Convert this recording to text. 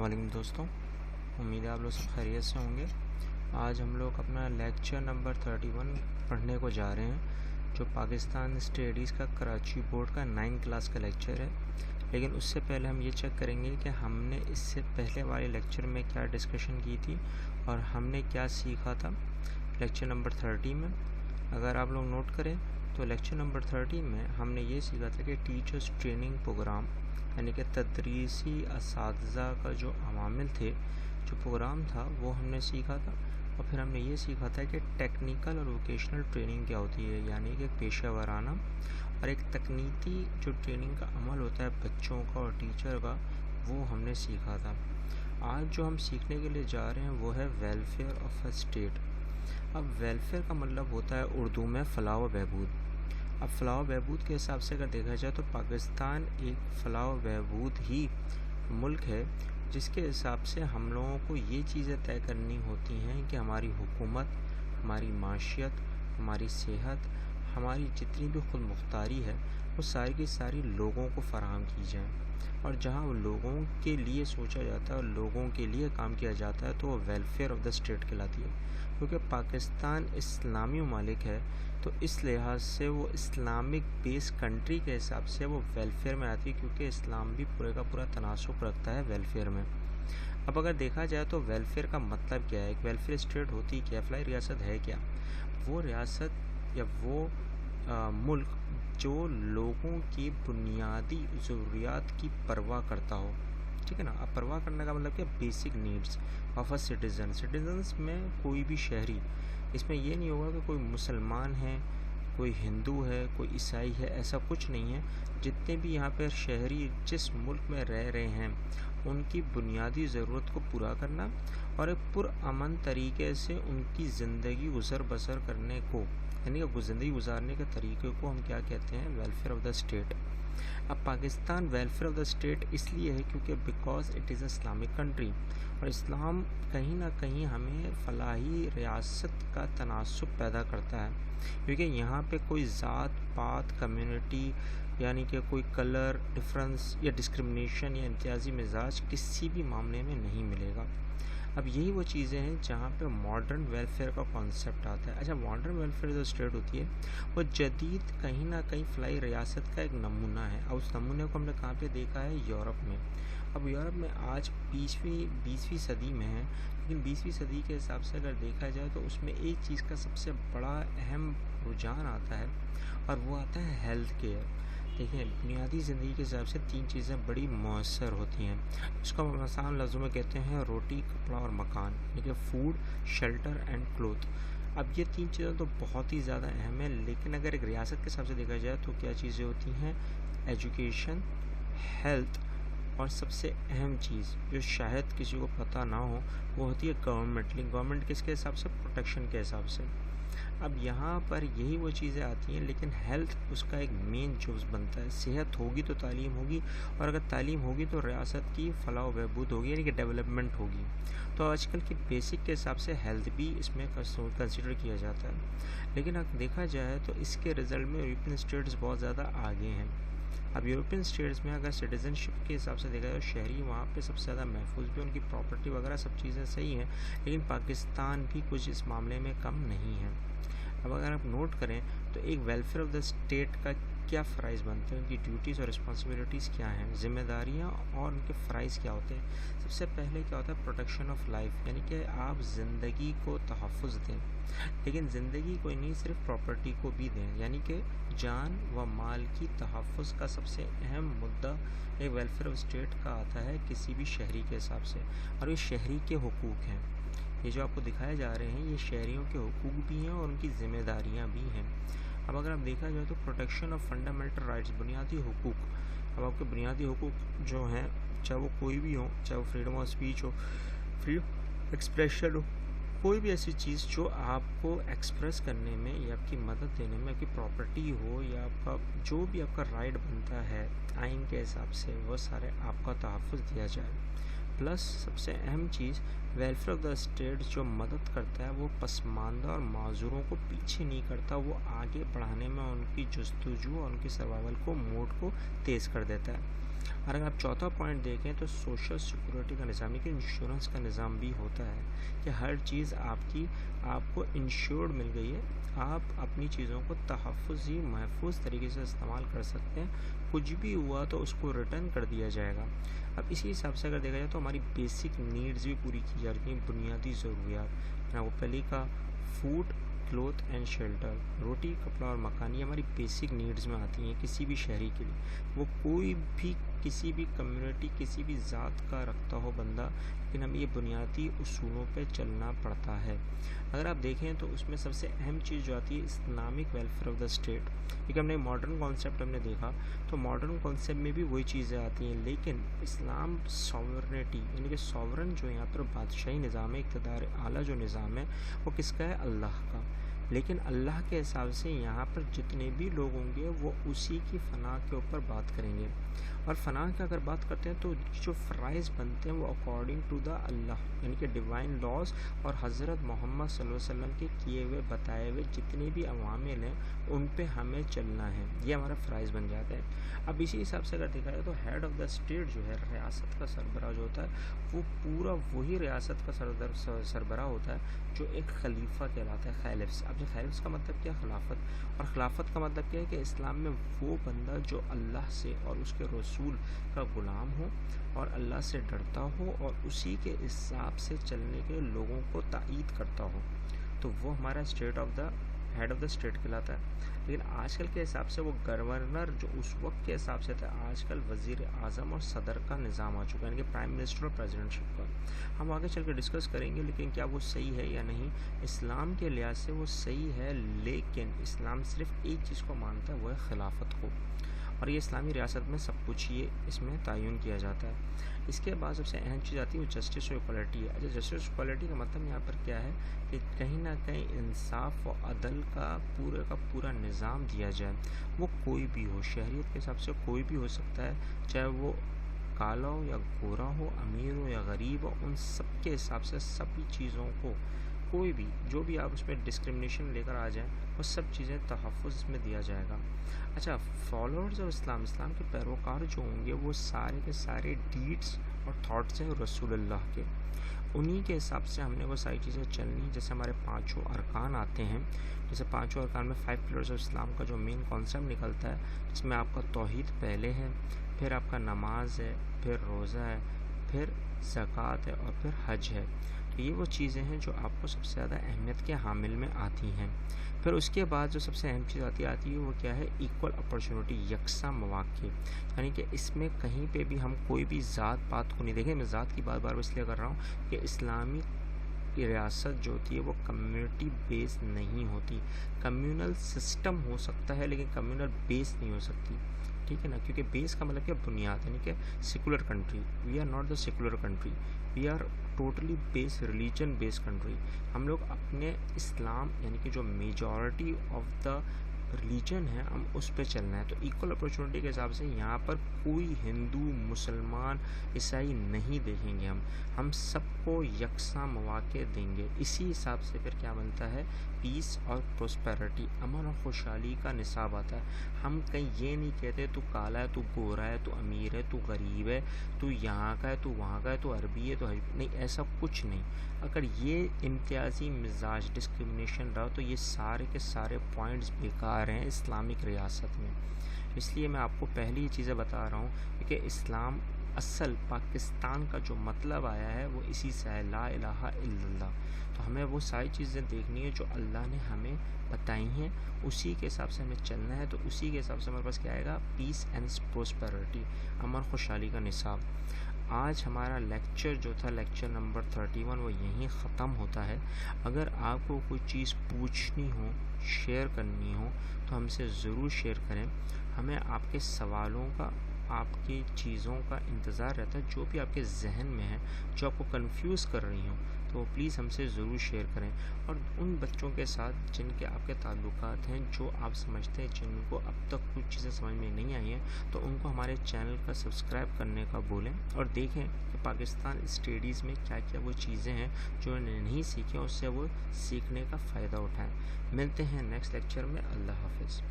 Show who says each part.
Speaker 1: علیکم دوستوں، امید ہے آپ لوگ سب خیریت سے ہوں گے۔ آج ہم لوگ اپنا لیکچر نمبر 31 پڑھنے کو جا رہے ہیں، جو پاکستان اسٹڈیز کا کراچی بورڈ کا 9 کلاس کا لیکچر ہے۔ لیکن اس سے پہلے ہم یہ چیک کریں گے کہ ہم نے اس سے پہلے والے لیکچر میں کیا ڈسکشن کی تھی اور ہم نے کیا سیکھا تھا لیکچر نمبر 30 میں۔ اگر آپ لوگ نوٹ کریں تو لیکچر نمبر 30 میں ہم نے یہ سیکھا تھا کہ ٹیچرز ٹریننگ پروگرام، یعنی کہ تدریسی اساتذہ کا جو عوامل تھے، جو پروگرام تھا وہ ہم نے سیکھا تھا۔ اور پھر ہم نے یہ سیکھا تھا کہ ٹیکنیکل اور ووکیشنل ٹریننگ کیا ہوتی ہے، یعنی کہ پیشہ ورانہ اور ایک تکنیکی جو ٹریننگ کا عمل ہوتا ہے بچوں کا اور ٹیچر کا، وہ ہم نے سیکھا تھا۔ آج جو ہم سیکھنے کے لیے جا رہے ہیں وہ ہے ویلفیئر آف اے اسٹیٹ۔ اب ویلفیئر کا مطلب ہوتا ہے اردو میں فلاح و بہبود۔ اب فلاح و بہبود کے حساب سے اگر دیکھا جائے تو پاکستان ایک فلاح و بہبود ہی ملک ہے، جس کے حساب سے ہم لوگوں کو یہ چیزیں طے کرنی ہوتی ہیں کہ ہماری حکومت، ہماری معیشت، ہماری صحت، ہماری جتنی بھی خود مختاری ہے وہ ساری کی ساری لوگوں کو فراہم کی جائیں۔ اور جہاں لوگوں کے لیے سوچا جاتا ہے اور لوگوں کے لیے کام کیا جاتا ہے تو وہ ویلفیئر آف دا اسٹیٹ کہلاتی ہے۔ کیونکہ پاکستان اسلامی ممالک ہے تو اس لحاظ سے وہ اسلامک بیس کنٹری کے حساب سے وہ ویلفیئر میں آتی ہے، کیونکہ اسلام بھی پورے کا پورا تناسب رکھتا ہے ویلفیئر میں۔ اب اگر دیکھا جائے تو ویلفیئر کا مطلب کیا ہے، ایک ویلفیئر اسٹیٹ ہوتی کیا ہے، فلاحی ریاست ہے کیا؟ وہ ریاست یا وہ ملک جو لوگوں کی بنیادی ضروریات کی پرواہ کرتا ہو، ٹھیک ہے نا۔ اب پرواہ کرنے کا مطلب کہ basic needs of a citizen. Citizens میں کوئی بھی شہری، اس میں یہ نہیں ہوگا کہ کوئی مسلمان ہے، کوئی ہندو ہے، کوئی عیسائی ہے، ایسا کچھ نہیں ہے۔ جتنے بھی یہاں پہ شہری جس ملک میں رہ رہے ہیں ان کی بنیادی ضرورت کو پورا کرنا اور ایک پرامن طریقے سے ان کی زندگی گزر بسر کرنے کو، یعنی کہ زندگی گزارنے کے طریقے کو ہم کیا کہتے ہیں، ویلفیئر آف دا اسٹیٹ۔ اب Pakistan welfare of the state اس لیے ہے کیونکہ because it is a Islamic country, اور اسلام کہیں نہ کہیں ہمیں فلاحی ریاست کا تناسب پیدا کرتا ہے، کیونکہ یہاں پہ کوئی ذات پات کمیونٹی، یعنی کہ کوئی کلر ڈفرینس یا ڈسکرمنیشن یا امتیازی مزاج کسی بھی معاملے میں نہیں ملے گا۔ اب یہی وہ چیزیں ہیں جہاں پہ ماڈرن ویلفیئر کا کانسیپٹ آتا ہے۔ اچھا، ماڈرن ویلفیئر جو اسٹیٹ ہوتی ہے وہ جدید کہیں نہ کہیں فلاحی ریاست کا ایک نمونہ ہے، اور اس نمونے کو ہم نے کہاں پہ دیکھا ہے، یورپ میں۔ اب یورپ میں آج 20ویں صدی میں ہے، لیکن 20ویں صدی کے حساب سے اگر دیکھا جائے تو اس میں ایک چیز کا سب سے بڑا اہم رجحان آتا ہے اور وہ آتا ہے ہیلتھ کیئر۔ دیکھیں، بنیادی زندگی کے حساب سے 3 چیزیں بڑی مؤثر ہوتی ہیں، اس کو ہم آسان لفظوں میں کہتے ہیں روٹی، کپڑا اور مکان، یعنی کہ فوڈ، شیلٹر اینڈ کلوتھ۔ اب یہ 3 چیزیں تو بہت ہی زیادہ اہم ہیں، لیکن اگر ایک ریاست کے حساب سے دیکھا جائے تو کیا چیزیں ہوتی ہیں، ایجوکیشن، ہیلتھ، اور سب سے اہم چیز جو شاید کسی کو پتہ نہ ہو وہ ہوتی ہے گورنمنٹ۔ لیکن گورنمنٹ کس کے حساب سے، پروٹیکشن کے حساب سے۔ اب یہاں پر یہی وہ چیزیں آتی ہیں، لیکن ہیلتھ اس کا ایک مین جز بنتا ہے۔ صحت ہوگی تو تعلیم ہوگی، اور اگر تعلیم ہوگی تو ریاست کی فلاح و بہبود ہوگی، یعنی کہ ڈیولپمنٹ ہوگی۔ تو آج کل کی بیسک کے حساب سے ہیلتھ بھی اس میں کنسیڈر کیا جاتا ہے، لیکن اگر دیکھا جائے تو اس کے رزلٹ میں یورپین اسٹیٹس بہت زیادہ آگے ہیں۔ اب یورپین اسٹیٹس میں اگر سٹیزن شپ کے حساب سے دیکھا جائے تو شہری وہاں پہ سب سے زیادہ محفوظ بھی، ان کی پراپرٹی وغیرہ سب چیزیں صحیح ہیں، لیکن پاکستان بھی کچھ اس معاملے میں کم نہیں ہے۔ اب اگر آپ نوٹ کریں تو ایک ویلفیئر آف دا اسٹیٹ کا کیا فرائض بنتے ہیں، ان کی ڈیوٹیز اور رسپانسبلٹیز کیا ہیں، ذمہ داریاں اور ان کے فرائض کیا ہوتے ہیں۔ سب سے پہلے کیا ہوتا ہے، پروٹیکشن آف لائف، یعنی کہ آپ زندگی کو تحفظ دیں، لیکن زندگی کو نہیں، صرف پراپرٹی کو بھی دیں، یعنی کہ جان و مال کی تحفظ کا سب سے اہم مدعا ایک ویلفیئر آف اسٹیٹ کا آتا ہے کسی بھی شہری کے حساب سے، اور یہ شہری کے حقوق ہیں۔ یہ جو آپ کو دکھائے جا رہے ہیں یہ شہریوں کے حقوق بھی ہیں اور ان کی ذمہ داریاں بھی ہیں۔ اب اگر آپ دیکھا جائے تو پروٹیکشن آف فنڈامنٹل رائٹس، بنیادی حقوق۔ اب آپ کے بنیادی حقوق جو ہیں، چاہے وہ کوئی بھی ہو، چاہے وہ فریڈم آف اسپیچ ہو، فریڈم ایکسپریشن ہو، کوئی بھی ایسی چیز جو آپ کو ایکسپریس کرنے میں یا آپ کی مدد دینے میں، آپ کی پراپرٹی ہو یا آپ کا جو بھی آپ کا رائٹ بنتا ہے آئین کے حساب سے، وہ سارے آپ کا تحفظ دیا جائے۔ پلس سب سے اہم چیز، ویلفیئر آف دا اسٹیٹ جو مدد کرتا ہے وہ پسماندہ اور معذوروں کو پیچھے نہیں کرتا، وہ آگے بڑھانے میں ان کی جستجو اور ان کی سروائیول کو موڈ کو تیز کر دیتا ہے۔ और अगर आप चौथा पॉइंट देखें तो सोशल सिक्योरिटी का निज़ाम, लेकिन इंश्योरेंस का निज़ाम भी होता है कि हर चीज़ आपको इंश्योर्ड मिल गई है, आप अपनी चीज़ों को तहफ़्फ़ुज़ी महफूज तरीके से इस्तेमाल कर सकते हैं, कुछ भी हुआ तो उसको रिटर्न कर दिया जाएगा। अब इसी हिसाब से अगर देखा जाए तो हमारी बेसिक नीड्स भी पूरी की जा रही हैं, बुनियादी ज़रूरियात। ना वो पहले का फूड, क्लोथ एंड शेल्टर, रोटी, कपड़ा और मकान, ये हमारी बेसिक नीड्स में आती हैं किसी भी शहरी के लिए। वो कोई भी किसी भी कम्युनिटी, किसी भी ज़ात का रखता हो बंदा, लेकिन हमें ये बुनियादी उसूलों पे चलना पड़ता है। अगर आप देखें तो उसमें सबसे अहम चीज़ जो आती है Islamic welfare of the state, क्योंकि हमने मॉडर्न कॉन्सेप्ट हमने देखा तो मॉडर्न कॉन्सेप्ट में भी वही चीज़ें आती हैं, लेकिन इस्लाम सॉवरनिटी यानी कि सॉवरन जो यहाँ पर बादशाही निज़ाम है, इक़्तिदार आला जो निज़ाम है वो किसका है? अल्लाह का। लेकिन अल्लाह के हिसाब से यहाँ पर जितने भी लोग होंगे वो उसी की फ़ना के ऊपर बात करेंगे। और फ़ना की अगर बात करते हैं तो जो फ़राइज़ बनते हैं वो अकॉर्डिंग टू द अल्लाह यानी कि डिवाइन लॉज और हज़रत मोहम्मद सल्लल्लाहु अलैहि वसल्लम के किए हुए बताए हुए जितने भी अवामिल हैं उन पे हमें चलना है, ये हमारा फ़राइज़ बन जाता है। अब इसी हिसाब से अगर देखा जाए तो हेड ऑफ़ द स्टेट जो है, रियासत का सरबराह जो होता है वो पूरा वही रियासत का सरबराह होता है जो एक खलीफा कहलाता है, खैलिफ़। अब जो खैलिफ़ का मतलब क्या है? खिलाफत। और खिलाफत का मतलब क्या है कि इस्लाम में वो बंदा जो अल्लाह से और उसके रसूल का ग़ुलाम हो और अल्लाह से डरता हो और उसी के हिसाब से चलने के लोगों को तायीद करता हो, तो वो हमारा हेड ऑफ़ द स्टेट कहलाता है। लेकिन आजकल के हिसाब से वो गवर्नर जो उस वक्त के हिसाब से था, आजकल वज़ीर आज़म और सदर का निज़ाम आ चुका है, यानी कि प्राइम मिनिस्टर और प्रेसिडेंटशिप का। हम आगे चल कर डिस्कस करेंगे, लेकिन क्या वो सही है या नहीं? इस्लाम के लिहाज से वो सही है, लेकिन इस्लाम सिर्फ़ एक चीज़ को मानता है, वो है खिलाफत को, और ये इस्लामी रियासत में सब कुछ ये इसमें तयन किया जाता है। इसके बाद सबसे अहम चीज़ आती है वो जस्टिस और इक्वालिटी है। अच्छा, जस्टिस और इक्वालिटी का मतलब यहाँ पर क्या है कि कहीं ना कहीं इंसाफ और अदल का पूरा निज़ाम दिया जाए। वो कोई भी हो, शहरियत के हिसाब से कोई भी हो सकता है, चाहे वो काला हो या गोरा हो, अमीर हो या गरीब हो, उन सब के हिसाब से सभी चीज़ों को कोई भी जो भी आप उसमें डिस्क्रिमिनेशन लेकर आ जाएं, वो सब चीज़ें तहफ़्फ़ुज़ में दिया जाएगा। अच्छा, फॉलोअर्स ऑफ इस्लाम के पैरोकार जो होंगे वो सारे के सारे डीड्स और थॉट्स हैं रसूलुल्लाह के, उन्हीं के हिसाब से हमने वो सारी चीज़ें चलनी। जैसे हमारे पांचों अरकान आते हैं, जैसे पांचों अरकान में 5 पिलर्स ऑफ इस्लाम का जो मेन कॉन्सेप्ट निकलता है, जिसमें आपका तौहीद पहले है, फिर आपका नमाज है, फिर रोज़ा है, फिर ज़कात है और फिर हज है। तो ये वो चीज़ें हैं जो आपको सबसे ज़्यादा अहमियत के हामिल में आती हैं। फिर उसके बाद जो सबसे अहम चीज़ आती है वो क्या है? इक्वल अपॉर्चुनिटी, यकसा मौक़े, यानी कि इसमें कहीं पे भी हम कोई भी ज़ात पात को नहीं देखें। मैं ज़ात की बात बार इसलिए कर रहा हूँ कि इस्लामी रियासत जो होती है वो कम्युनिटी बेस नहीं होती। कम्यूनल सिस्टम हो सकता है लेकिन कम्यूनल बेस नहीं हो सकती, ठीक है ना, क्योंकि बेस का मतलब क्या? बुनियाद, यानी कि secular country. We are not the secular country, we are totally based religion based country. हम लोग अपने इस्लाम यानी कि जो मेजॉरिटी ऑफ द रिलीजन है हम उस पर चलना है। तो इक्वल अपॉर्चुनिटी के हिसाब से यहाँ पर कोई हिंदू, मुसलमान, ईसाई नहीं देखेंगे, हम सबको यकसा मौक़े देंगे। इसी हिसाब से फिर क्या बनता है? पीस और प्रोस्पेरिटी, अमन और खुशहाली का निसाब आता है। हम कहीं ये नहीं कहते तू काला है, तू गोरा है, तू अमीर है, तू गरीब है, तू यहाँ का है, तू वहाँ का है, तू अरबी है, तो नहीं, ऐसा कुछ नहीं। अगर ये इम्तियाज़ी मिजाज डिस्क्रिमिनेशन रहा तो ये सारे के सारे पॉइंट्स बेकार हैं इस्लामिक रियासत में। इसलिए मैं आपको पहली ही चीज़ें बता रहा हूँ कि इस्लाम असल पाकिस्तान का जो मतलब आया है वो इसी से है, ला इलाहा इल्लल्लाह। तो हमें वो सारी चीज़ें देखनी है जो अल्लाह ने हमें बताई हैं, उसी के हिसाब से हमें चलना है। तो उसी के हिसाब से हमारे पास क्या आएगा? पीस एंड प्रोस्पेरिटी, अमन खुशहाली का निसाब। आज हमारा लेक्चर जो था, लेक्चर नंबर 31, वो यहीं ख़त्म होता है। अगर आपको कोई चीज़ पूछनी हो, शेयर करनी हो, तो हमसे ज़रूर शेयर करें। हमें आपके सवालों का, आपकी चीज़ों का इंतज़ार रहता है, जो भी आपके जहन में है, जो आपको कंफ्यूज कर रही हो, तो प्लीज़ हमसे ज़रूर शेयर करें। और उन बच्चों के साथ जिनके आपके ताल्लुकात हैं, जो आप समझते हैं, जिनको अब तक कुछ चीज़ें समझ में नहीं आई हैं, तो उनको हमारे चैनल का सब्सक्राइब करने का बोलें और देखें कि पाकिस्तान स्टडीज़ में क्या क्या वो चीज़ें हैं जो उन्हें नहीं सीखें, उससे वो सीखने का फ़ायदा उठाएँ। मिलते हैं नेक्स्ट लेक्चर में। अल्लाह हाफ़िज़।